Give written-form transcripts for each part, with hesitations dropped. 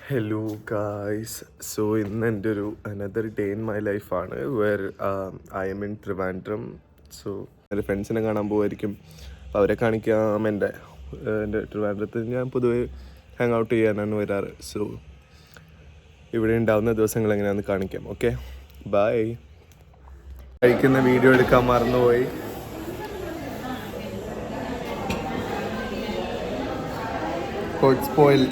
Hello guys, so ഇന്ന് എൻ്റെ ഒരു അനദർ ഡേ ഇൻ മൈ ലൈഫാണ് where I'm in Trivandrum. So എൻ്റെ ഫ്രണ്ട്സിനെ കാണാൻ പോകുമായിരിക്കും. അപ്പോൾ അവരെ കാണിക്കാം. എൻ്റെ ട്രിവാൻഡ്രത്തിൽ ഞാൻ പൊതുവെ ഹാങ് ഔട്ട് ചെയ്യാനാണ് വരാറ്. സോ ഇവിടെ ഉണ്ടാവുന്ന ദിവസങ്ങൾ എങ്ങനെയാണെന്ന് കാണിക്കാം. Okay, by. കഴിക്കുന്ന വീഡിയോ എടുക്കാൻ മറന്നുപോയി. Got spoiled.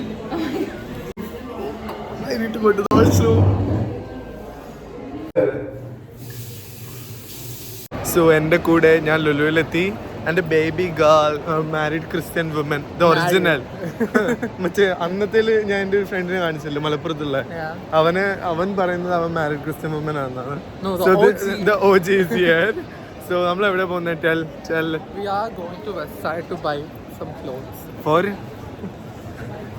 I need to go to the washroom. So എൻ്റെ കൂടെ ഞാൻ ലുലുവിലെത്തി. എൻ്റെ baby girl, married Christian woman, the original. മറ്റേ അന്നത്തേൽ ഞാൻ എൻ്റെ ഒരു ഫ്രണ്ടിനെ കാണിച്ചില്ലേ മലപ്പുറത്തുള്ള, അവൻ പറയുന്നത് അവൻ മാരീഡ് ക്രിസ്ത്യൻ വുമൻ ആണെന്നാണ്. So the OG is here. So നമ്മൾ എവിടെ പോകുന്നത്? Tell. We are going to West Side to buy some clothes. For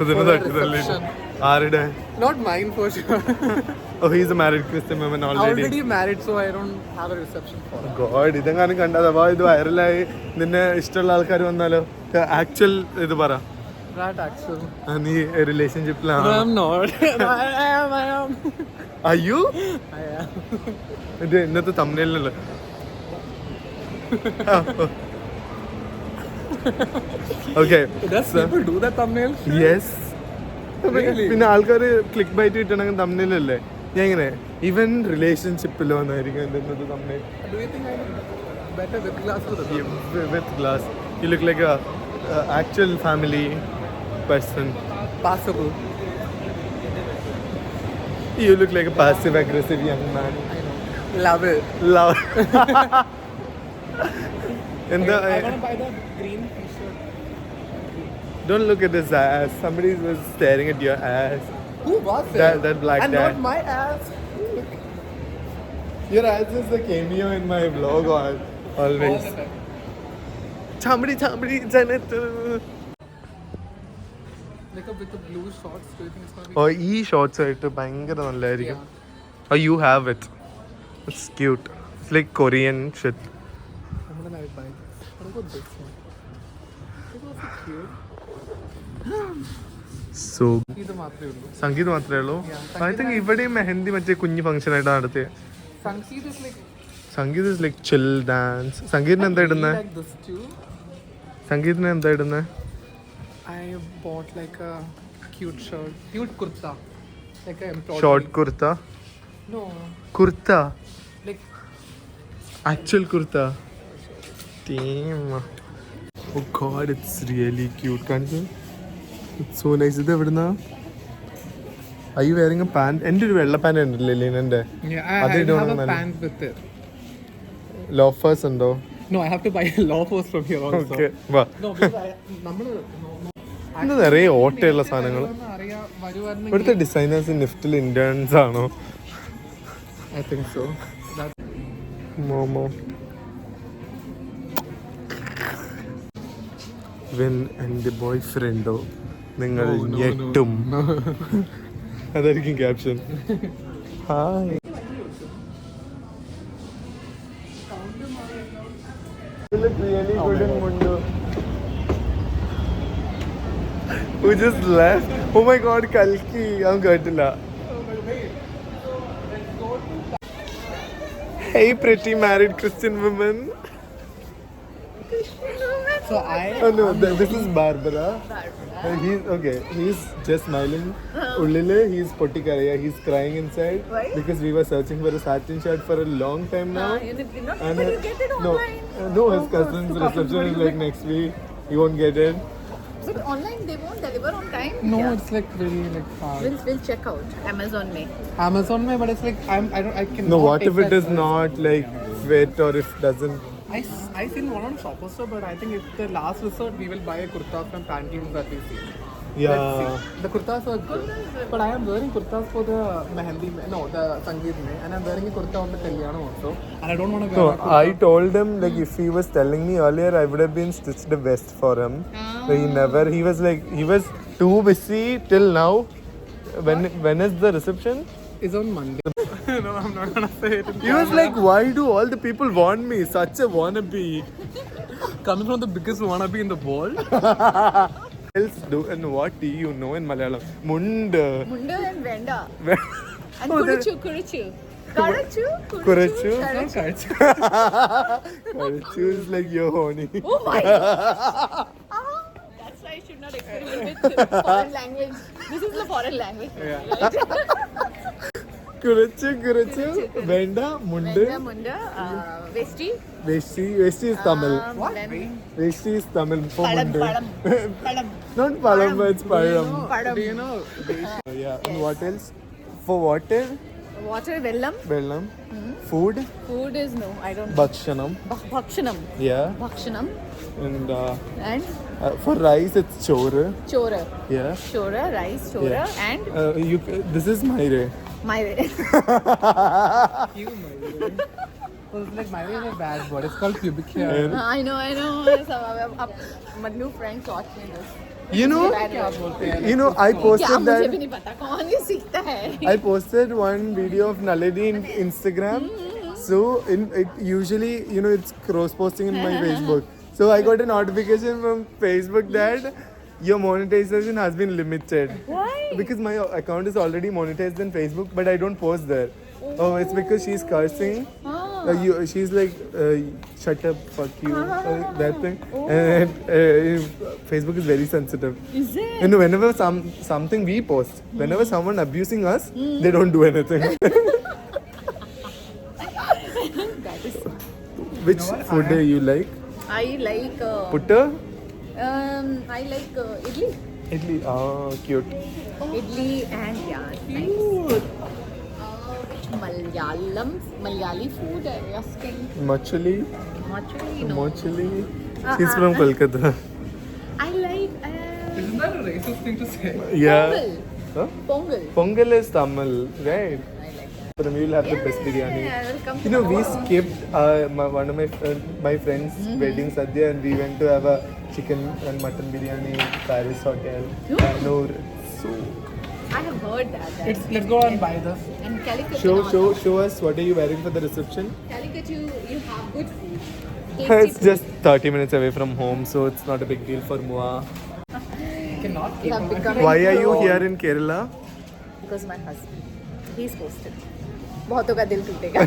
reception. ആരുടെ? Not mine for sure. Oh, he's a married Christian woman already. Already married, so I don't have a reception for her. God, ഇതെങ്ങാനും കണ്ടതാ ഇത് വൈറലായി നിന്നെ ഇഷ്ടമുള്ള ആൾക്കാർ വന്നാലോ? Actual ഇത് പറ. That actual. നീ റിലേഷൻഷിപ്പിലാണ്? No, I'm not. I am. അയ്യോ, I am. ഇത് ഇന്നത്തെ തമ്മിലല്ലോ. Okay. Does people do that thumbnail? Yes. Really? പിന്നെ ആൾക്കാർ ക്ലിക്ക് ബൈറ്റ് കിട്ടണമെങ്കിൽ തമ്മിലല്ലേ? ഞാൻ ഇങ്ങനെ ഈവൻ റിലേഷൻഷിപ്പിലോ എന്നായിരിക്കും എൻ്റെ ഇന്നത്തെ തമ്മിൽ. Do you think I look better with glasses? With glass. You look like a actual family person. Passable. You look like a passive aggressive young man. I know. Love it. Love. And I want to buy the green t-shirt. don't look at his ass. Somebody was staring at your ass. Who was it? That black And dad. not my ass. Your ass is the cameo in my vlog always. All the time. Somebody, Janet. Like with the blue shorts, do you think it's gonna be? Oh, ഈ shorts ആയിട്ട് ഭയങ്കര നല്ലതായിരിക്കും. Oh, you have it. It's cute. It's like Korean shit. I'm gonna buy this. What about this one? It was so cute. So ഇത് മാത്രമേ ഉള്ളൂ. സംഗീത് മാത്രമേ ഉള്ളൂ. Yeah, I think ഇവിടെയും മെഹന്തി മറ്റേ കുഞ്ഞു ഫംഗ്ഷൻ ആയിട്ടാണ് നടത്തിയത്. Sangeet is like. Sangeet is like chill dance. സംഗീതിന് എന്താ ഇടുന്നത്? Like this too. സംഗീതിന് എന്താ ഇടുന്നത്? I bought like a cute shirt, cute kurta, like a embroidery. Short kurta? No, kurta? like actual kurta? Team. Oh God, it's really cute. കാണിച്ചു. It's so nice. ഇത് എവിടുന്നാ? Are you wearing a pant? എൻ്റെ ഒരു വെള്ള pant ഉണ്ടല്ലേ ലിനൻ്റെ? yeah, അത് I have ഇടണമെന്നല്ല. a pant with it. Loafers ഉണ്ടോ? No, I have to buy loafers from here also. Okay, വാ. No, because നമ്മള് ഇത് നിറയെ ഓട്ടയുള്ള സാധനങ്ങൾ. അറിയാം വരുവായിരുന്നു. ഇവിടുത്തെ ഡിസൈനേഴ്സ് നിഫ്റ്റിൽ ഇന്റേൺസ് ആണോ? I think so. That momo when എൻ്റെ ബോയ് ഫ്രണ്ടോ നിങ്ങൾ ഞെട്ടും. അതായിരിക്കും caption. Hi. Who just left? Oh my God, Kalki. ഞാൻ കേട്ടില്ല. Hey, pretty married Christian woman. so Oh no, this is Barbara. He's okay. He's just smiling. Ullile, he's pottikaraya. He's crying inside. Why? Because we were searching for a satin shirt for a long time now. You did not And even you get it no, online. no, his cousin's reception is like next week. He won't get it. But online they won't deliver on time. no, Yeah. it's like very like hard. We'll check out Amazon May. Amazon में, but it's like I can. No, what if it is not like fit or if doesn't? I seen one on Shopper Store, but I think it's the last resort. We will buy a kurta from Pantaloons that we see. Let's Yeah. see. The kurtas are good, but I am wearing kurtas for the mehendi, no, the Sangeet mein, and I'm wearing a kurta on the Kalyanam also, and I don't want to No, wear a kurta. I told him like if he was telling me earlier, I would have been stitched a vest for him. But he never. He was too busy till now. When is the reception? It's on Monday. No, I'm not gonna say it. He was like, why do all the people want me? Such a wannabe. Coming from the biggest wannabe in the world. else do and what do you know in Malayalam? Munda. Munda and Venda. Ve- And Oh, that- Kuruchu, Kuruchu. Karachu, Kurachu? Karachu. Karachu is like you're horny. Oh my god. That's why I should not experiment with foreign language. This is the foreign language. Right? Kurachu, Venda, Mundu. Venda, Munda, Vesti. Vesti is Tamil. Then Vesti is Tamil for Padam, Mundu. Padam. Padam. Not Palam, it's Palam. Padam. Do you know? Yeah, and what else? For water, Water, Vellam. Bellam. Food, Food is no, I don't know. Bhakshanam. Bhakshanam. Yeah. Bhakshanam. And And for rice, it's chore. Chora. Yeah. Chora, rice, chora, Yeah. and This is Maire. my You, my way. Well, it's like my way is a bad word. It's called pubic hair. I know. My new friend taught me this. You know, क्या बोलते हैं? I क्या posted मुझे भी that. नहीं पता कौन ये सीखता है. I posted one video of Nalini in Instagram. So it usually, it's cross posting in my Facebook. So I got a notification from Facebook that your monetization has been limited. Why? Because my account is already monetized in Facebook, but I don't post there. Oh, it's because she's cursing. She's like, shut up, fuck you, that thing. And Facebook is very sensitive. Is it? And whenever something we post, whenever someone abusing us, they don't do anything. That is. Which food do you like? I like. Putta? I like idli. Idli. Oh, cute. Idli and nice. Malayali food. Asking. Machali? Machuli, no. Machali? She's from Kolkata. I like. Isn't that a racist thing to say? Yeah. Pongal. Huh? Pongal. Pongal is Tamil, right? I like that. From you will have the best biryani. Yeah, welcome to We Goa. skipped one of my friend's wedding sadhya and we went to have a chicken and mutton biryani in Paris hotel. Noor. So I have heard that. Let's go and buy this. And Calicut. show us what are you wearing for the reception? Calicut, you have good food. It's just 30 minutes away from home, so it's not a big deal for Mua. Cannot You have become Why are you here in Kerala? Because my husband, he's posted. बहुतों का दिल टूटेगा.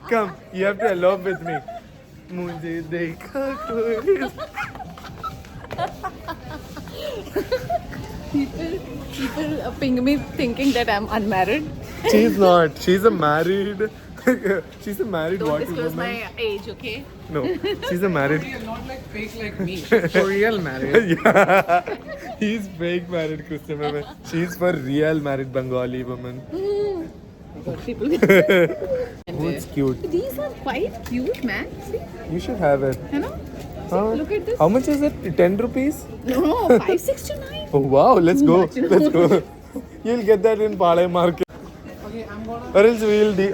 Come, you have to elope with me. मुझे देखा कोई. People ping me thinking that I'm unmarried. She's not. She's a married. She's a married Don't what disclose woman? my age, okay? No, she's a married. You're not like fake like me. For real married. Yeah. He's fake married Christian woman. She's for real married Bengali woman. People. Oh, it's cute. These are quite cute, man. See, You should have it. you know? Huh? Look at this. How much is it? 10 rupees? No, 569. Oh wow, let's go. Much. Let's go. You'll get that in Palay market. Okay, I'm gonna. Or else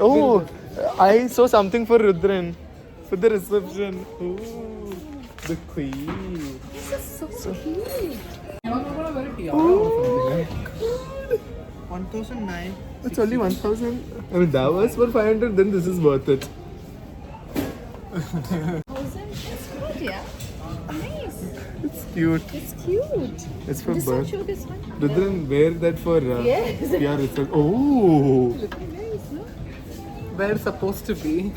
oh, I saw something for Rudran. For the reception. Ooh, the queen. This is so cute. I'm gonna wear a tiara Oh, or something. 1,009. it's only 1,000. I mean, that was for 500, then this is worth it. 1,000. It's good, yeah. Nice. It's cute. It's cute. It's for This one, birth. show this one. Rudran, wear that for Yes. your research. Oh. Look nice, no? Where it's supposed to be.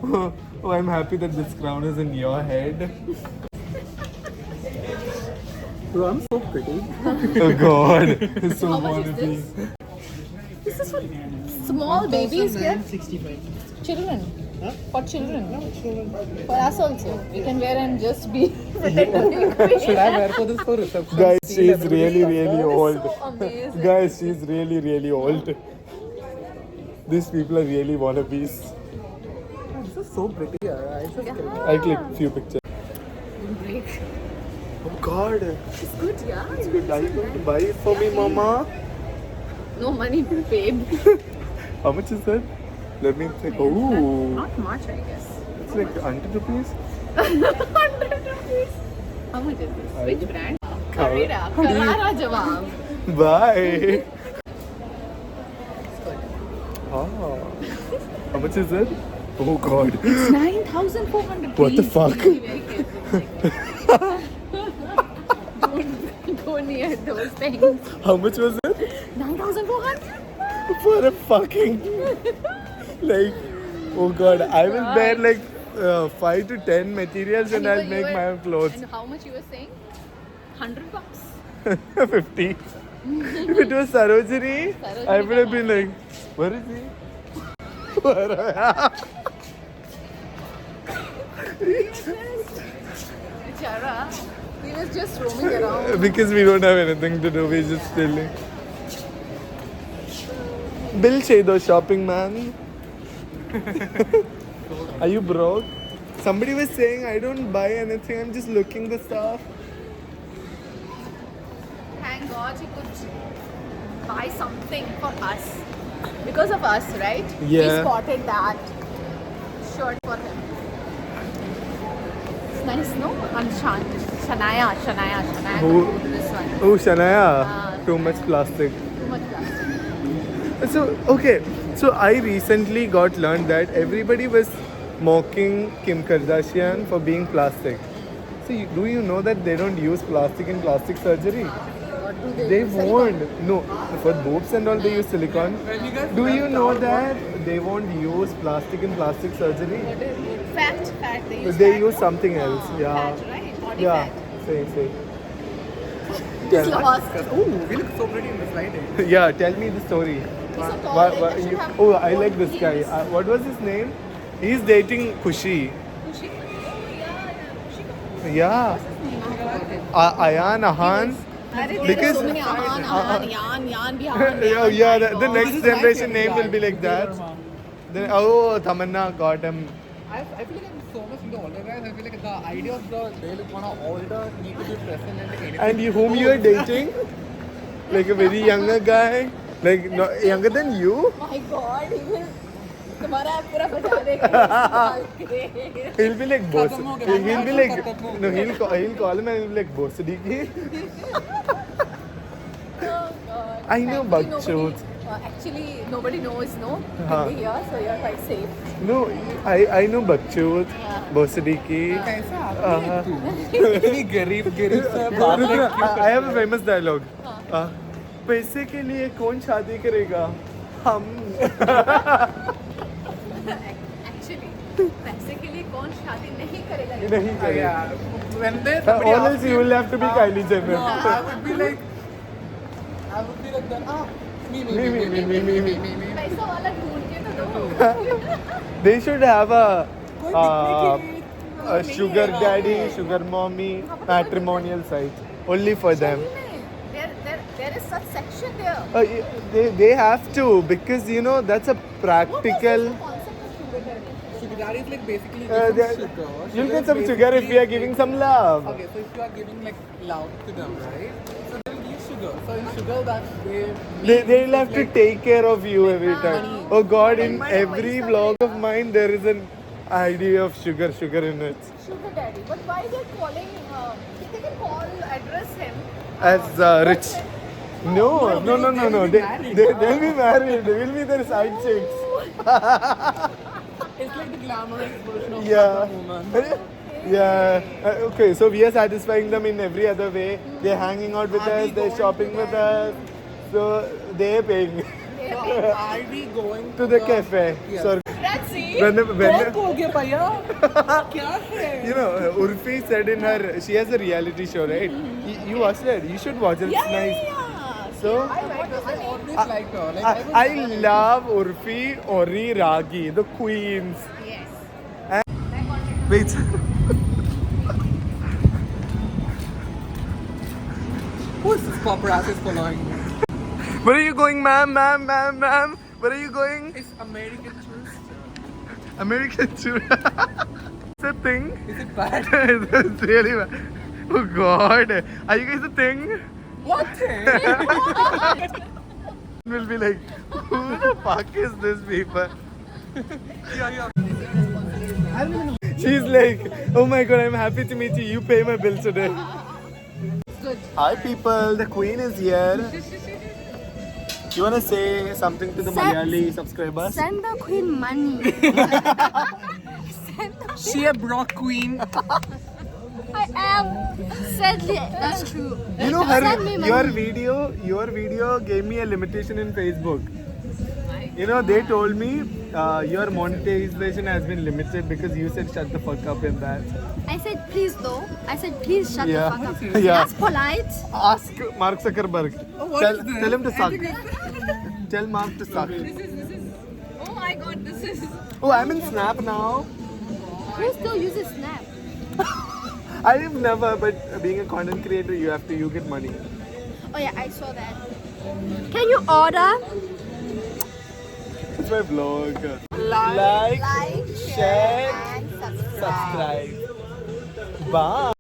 Oh, I'm happy that this crown is in your head. Bro, I'm so pretty. Oh God. It's so How much is wonderful. this? This is for small babies here. 65. Children. For children. For us also. We can wear and just be pretend to be queen. Should I wear for this for reception? Guys, See she's everybody really, stuff? really old. So amazing. Guys, she's really, really old. These people are really wannabes. This is so pretty. Yeah, I just I clicked few pictures. Break. Oh God. It's good, yeah. Are you going to buy it for me, Mama? No money to pay. How much is that? Let me think. Oh, Not much, I guess. it's like 100 rupees. 100 rupees. How much is this? Which brand? Carrera. Carrara Jawab. Bye. Ah. How much is it? Oh God. It's 9,400. What the Please fuck? be very careful. near those things. How much was it? 9,400. For a fucking like, oh god, I will bear like 5 to 10 materials and I'll make my own clothes. And how much you were saying? $100. 50. If it was Sarojini, I would have been like, where is he? Chara, he was just roaming around. Because we don't have anything to do, we're just chilling. Bill Chedo shopping man. Are you broke? Somebody was saying I don't buy anything, I'm just looking the stuff. Thank God he could buy something for us. Because of us, right? Yeah. We spotted that shirt for him. It's nice, no? And Shania. Who? This one. Oh, Shania. Ah. Too much plastic. Too much plastic. So, okay. So, I recently got learned that everybody was mocking Kim Kardashian for being plastic. So, do you know that they don't use plastic in plastic surgery? What do they They use? won't. No, for boobs and all they use silicone. Do you know that they won't use plastic in plastic surgery? Fat. They use They fat, use no? something else. Yeah. Fat, right? Body Yeah. fat. Say. Just lost. Oh, we look so pretty in this lighting. Yeah, tell me the story. He's so tall, Why- like, why they should you- have oh, I more like this guy. heels. What was his name? He's dating Khushi. Yeah. Ayan, Ahan. Because Because- so many Yan, behind. Yeah, the next This is generation my name will be like that. Then, oh, Tamanna got him. I feel like I'm so much into older guys. I feel like the idea of they look kind of older, need to be present and anything. And whom you are dating? Like a very younger guy? Like no, younger than you? My God, he will. तुम्हारा पूरा बजा देगा. He'll be like boss. Khatam ho gaya. He'll be like no. He'll call him and he'll be like boss. Siddiqui. Oh God. I know Thankfully, Bakchut. Actually, nobody knows, no? Huh. We'll be here, so you're quite safe. No, I know Bakchut, boss Siddiqui. कैसा आपने तू इतनी गरीब से बात I have a famous dialogue. पैसे के लिए कौन शादी करेगा? हम. Actually, पैसे के लिए कौन शादी नहीं करेगा? नहीं करेगा. Yeah, when they All else you will have to be Kylie Jenner. No, I would be like that. Ah, me. पैसा वाला ढूंढ के तो दो. They should have a कोई sugar daddy, sugar mommy matrimonial site only for them. There is such section there. They have to because you know that's a practical. Concept of sugar daddy. Sugar daddy is like basically They- sugar. You'll Sugar get is some sugar if we are basically giving some love. Okay, so if you are giving like love to them, right? So they will give sugar. So in sugar that They'll have to take care of you every time. Oh God! In every vlog of mine, there is an idea of sugar in it. Sugar daddy. But why they're calling? They can call, address him. As rich. No. they'll be married. They'll be married. They will be their side chicks. It's like the glamorous version of Yeah. woman. Yeah. Okay, so we are satisfying them in every other way. They're hanging out with Are us, we they're going shopping to with them? us. So they're paying So are we going to the cafe. Yes. So Let's see. when हो गया भैया क्या है you know, Urfi said in her, she has a reality show, right? You watched it. You should watch it. It's nice. So I always liked her. Like, I love Urfi, Ori, Ragi, the queens. Yes. Wait. who is this paparazzi following me? Where are you going, ma'am? Where are you going? It's American tourist. American tourist. It's a thing. Is it bad? It's really bad. Oh God. Are you guys a thing? What? We'll be like, who the fuck is this people? Yeah. She's like, oh my God, I'm happy to meet you. You pay my bill today. Good. Hi people, the queen is here. You wanna say something to the Malayali subscribers? Send the queen money. She a broke queen. I am. Sadly, that's true. You know, her Send me money. your video gave me a limitation in Facebook. You know, they told me your monetization has been limited because you said shut the fuck up in that. I said please though. I said please shut Yeah. the fuck up. Yeah. That's polite. Ask Mark Zuckerberg. Tell him to suck. Tell Mark to suck. Oh my god, this is. Oh, I'm in Snap now. Who still uses Snap? I've never, but being a content creator, you get money. Oh yeah, I saw that. Can you order? It's my vlog. Like, share, and subscribe. subscribe. Bye.